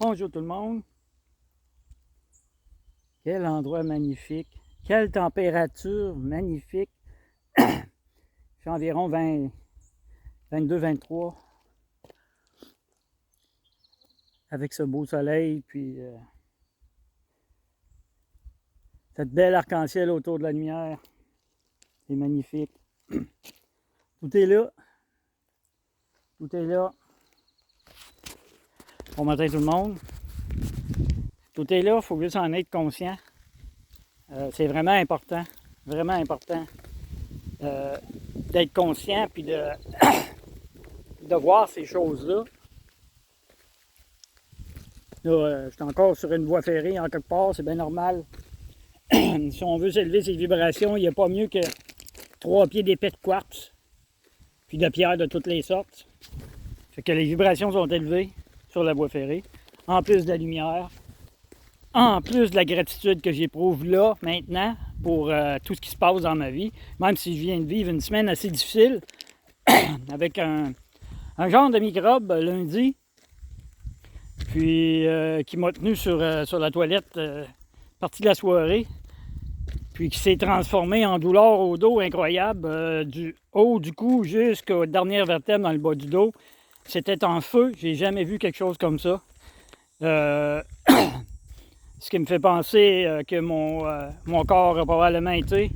Bonjour tout le monde. Quel endroit magnifique. Quelle température magnifique. Il fait environ 20, 22, 23. Avec ce beau soleil, puis cette belle arc-en-ciel autour de la lumière. C'est magnifique. Tout est là. Tout est là. Bon matin tout le monde. Tout est là, il faut juste en être conscient. C'est vraiment important d'être conscient puis de voir ces choses-là. Là, je suis encore sur une voie ferrée en quelque part, c'est bien normal. Si on veut s'élever ces vibrations, il n'y a pas mieux que 3 pieds d'épais de quartz, puis de pierres de toutes les sortes. Fait que les vibrations sont élevées sur la voie ferrée, en plus de la lumière, en plus de la gratitude que j'éprouve là, maintenant, pour tout ce qui se passe dans ma vie, même si je viens de vivre une semaine assez difficile, avec un genre de microbe lundi, puis qui m'a tenu sur la toilette partie de la soirée, puis qui s'est transformé en douleur au dos incroyable, du haut du cou jusqu'aux dernières vertèbres dans le bas du dos. C'était en feu, j'ai jamais vu quelque chose comme ça. Ce qui me fait penser que mon corps a probablement été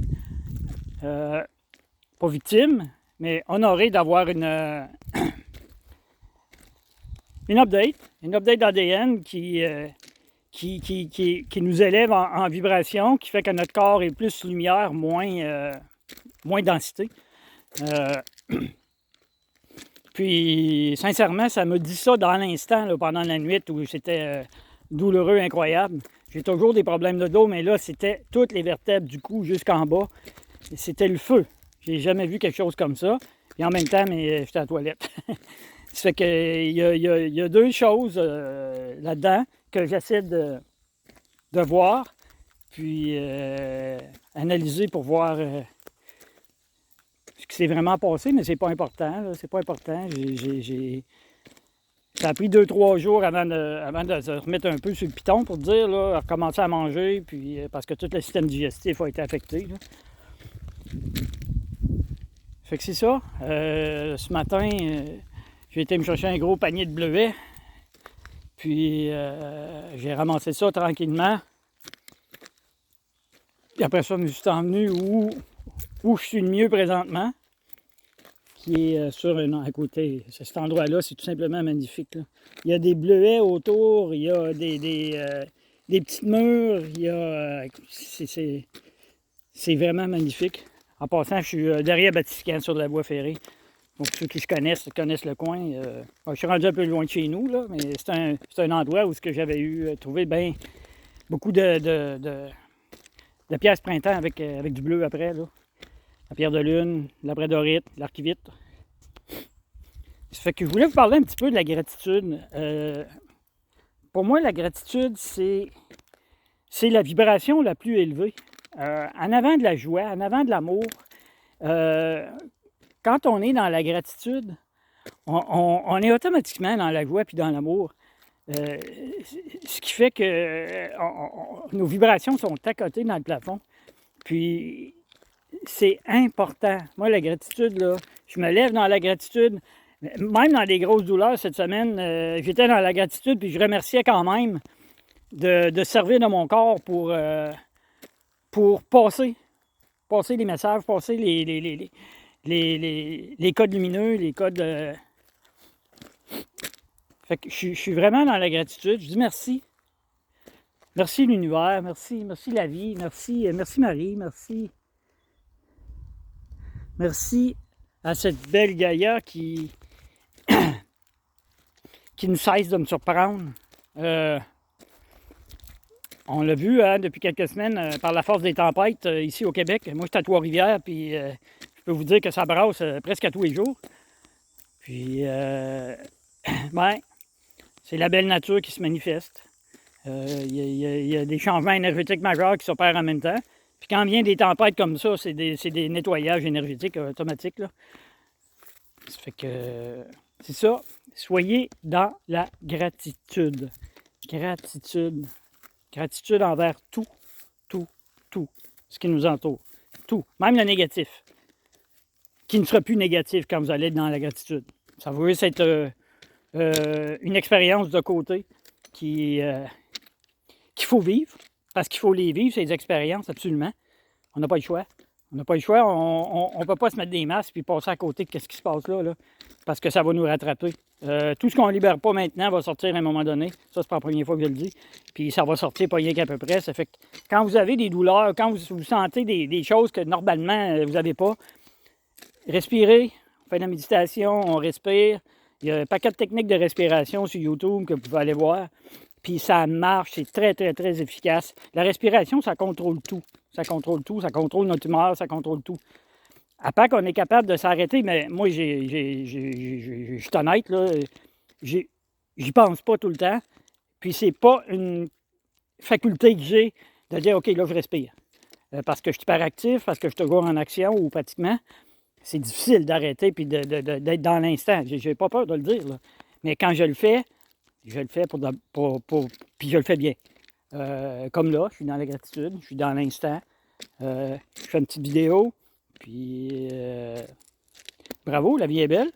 pas victime, mais honoré d'avoir une update d'ADN qui nous élève en vibration, qui fait que notre corps est plus lumière, moins densité. Puis, sincèrement, ça me dit ça dans l'instant, là, pendant la nuit où c'était douloureux, incroyable. J'ai toujours des problèmes de dos, mais là, c'était toutes les vertèbres du cou jusqu'en bas. C'était le feu. J'ai jamais vu quelque chose comme ça. Et en même temps, mais j'étais à la toilette. Ça fait qu'il y a deux choses là-dedans que j'essaie de voir, puis analyser pour voir ce qui s'est vraiment passé, mais c'est pas important. C'est pas important. Ça a pris 2-3 jours avant de se remettre un peu sur le piton, pour dire, là, recommencer à manger, puis parce que tout le système digestif a été affecté. Là. Fait que c'est ça. Ce matin, j'ai été me chercher un gros panier de bleuets. Puis j'ai ramassé ça tranquillement. Et après ça, je me suis envenu où je suis le mieux présentement, qui est à côté. Cet endroit-là, c'est tout simplement magnifique. Là. Il y a des bleuets autour, il y a des petites murs, il y a. C'est vraiment magnifique. En passant, je suis derrière Batiscan sur la voie ferrée. Donc, ceux qui se connaissent le coin. Je suis rendu un peu loin de chez nous, là, mais c'est un endroit où j'avais trouvé beaucoup de pièces printemps avec du bleu après. Là. La pierre de lune, la brédorite, l'archivite. Ça fait que je voulais vous parler un petit peu de la gratitude. Pour moi, la gratitude, c'est la vibration la plus élevée. En avant de la joie, en avant de l'amour, quand on est dans la gratitude, on est automatiquement dans la joie puis dans l'amour. Ce qui fait que nos vibrations sont à côté dans le plafond. Puis, c'est important. Moi, la gratitude, là, je me lève dans la gratitude. Même dans les grosses douleurs cette semaine, j'étais dans la gratitude puis je remerciais quand même de servir de mon corps pour passer les messages, passer les codes lumineux, les codes. Fait que je suis vraiment dans la gratitude. Je dis merci. Merci l'univers, merci la vie, merci Marie, merci à cette belle Gaïa qui ne cesse de me surprendre. On l'a vu depuis quelques semaines par la force des tempêtes ici au Québec. Moi, je suis à Trois-Rivières, puis je peux vous dire que ça brasse presque à tous les jours. Puis, c'est la belle nature qui se manifeste. Il y a des changements énergétiques majeurs qui s'opèrent en même temps. Puis quand vient des tempêtes comme ça, c'est des nettoyages énergétiques automatiques. Là. Ça fait que c'est ça. Soyez dans la gratitude. Gratitude. Gratitude envers tout, tout, tout ce qui nous entoure. Tout, même le négatif, qui ne sera plus négatif quand vous allez être dans la gratitude. Ça va juste être une expérience de côté qu'il faut vivre, parce qu'il faut les vivre, ces expériences, absolument. On n'a pas le choix. On n'a pas le choix. On ne peut pas se mettre des masques et passer à côté de ce qui se passe là, parce que ça va nous rattraper. Tout ce qu'on ne libère pas maintenant va sortir à un moment donné. Ça, c'est pas la première fois que je le dis. Puis ça va sortir pas rien qu'à peu près. Ça fait que quand vous avez des douleurs, quand vous sentez des choses que normalement vous n'avez pas, respirez, on fait de la méditation, on respire. Il y a un paquet de techniques de respiration sur YouTube que vous pouvez aller voir. Puis ça marche, c'est très, très, très efficace. La respiration, ça contrôle tout. Ça contrôle tout, ça contrôle notre humeur, ça contrôle tout. À part qu'on est capable de s'arrêter, mais moi, je suis honnête, là, j'y pense pas tout le temps. Puis c'est pas une faculté que j'ai de dire, OK, là, je respire. Parce que je suis hyperactif, parce que je suis toujours en action ou pratiquement. C'est difficile d'arrêter puis d'être dans l'instant. J'ai pas peur de le dire, là. Mais quand je le fais puis je le fais bien. Comme là, je suis dans la gratitude, je suis dans l'instant. Je fais une petite vidéo, puis bravo, la vie est belle.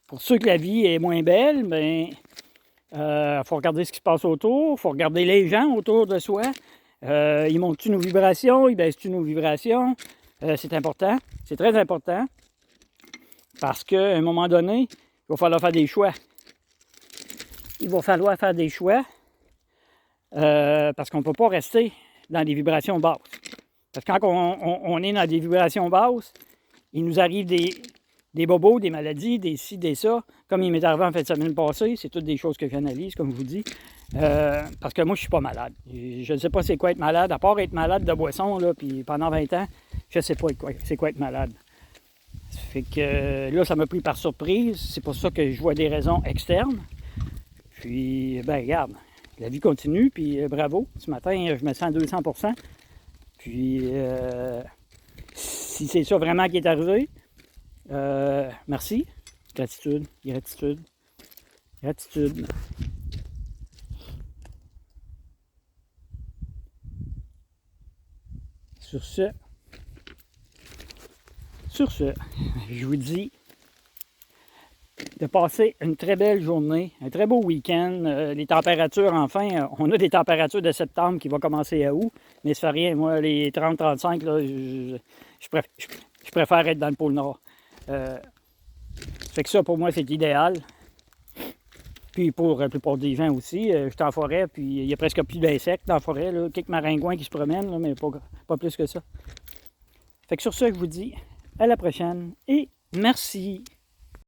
Pour ceux que la vie est moins belle, ben, faut regarder ce qui se passe autour, il faut regarder les gens autour de soi. Ils montent-tu nos vibrations, ils baissent-tu nos vibrations? C'est important, c'est très important, parce qu'à un moment donné, il va falloir faire des choix. Il va falloir faire des choix parce qu'on ne peut pas rester dans des vibrations basses. Parce que quand on est dans des vibrations basses, il nous arrive des bobos, des maladies, des ci, des ça. Comme il m'est arrivé en fin de semaine passée, c'est toutes des choses que j'analyse, comme je vous dis. Parce que moi, je ne suis pas malade. Je ne sais pas c'est quoi être malade, à part être malade de boisson, là, puis pendant 20 ans, je ne sais pas c'est quoi être malade. Ça fait que là, ça m'a pris par surprise. C'est pour ça que je vois des raisons externes. Puis, ben regarde, la vie continue, puis bravo. Ce matin, je me sens à 200%. Puis, si c'est ça vraiment qui est arrivé, merci. Gratitude, gratitude, gratitude. Sur ce, je vous dis de passer une très belle journée, un très beau week-end. Les températures, enfin, on a des températures de septembre qui vont commencer à août, mais ça fait rien. Moi, les 30-35, là, je préfère être dans le pôle Nord. Fait que ça, pour moi, c'est idéal. Puis pour la plupart des gens aussi, je suis en forêt, puis il y a presque plus d'insectes dans la forêt, là. Quelques maringouins qui se promènent, là, mais pas plus que ça. Fait que sur ce, je vous dis à la prochaine et merci!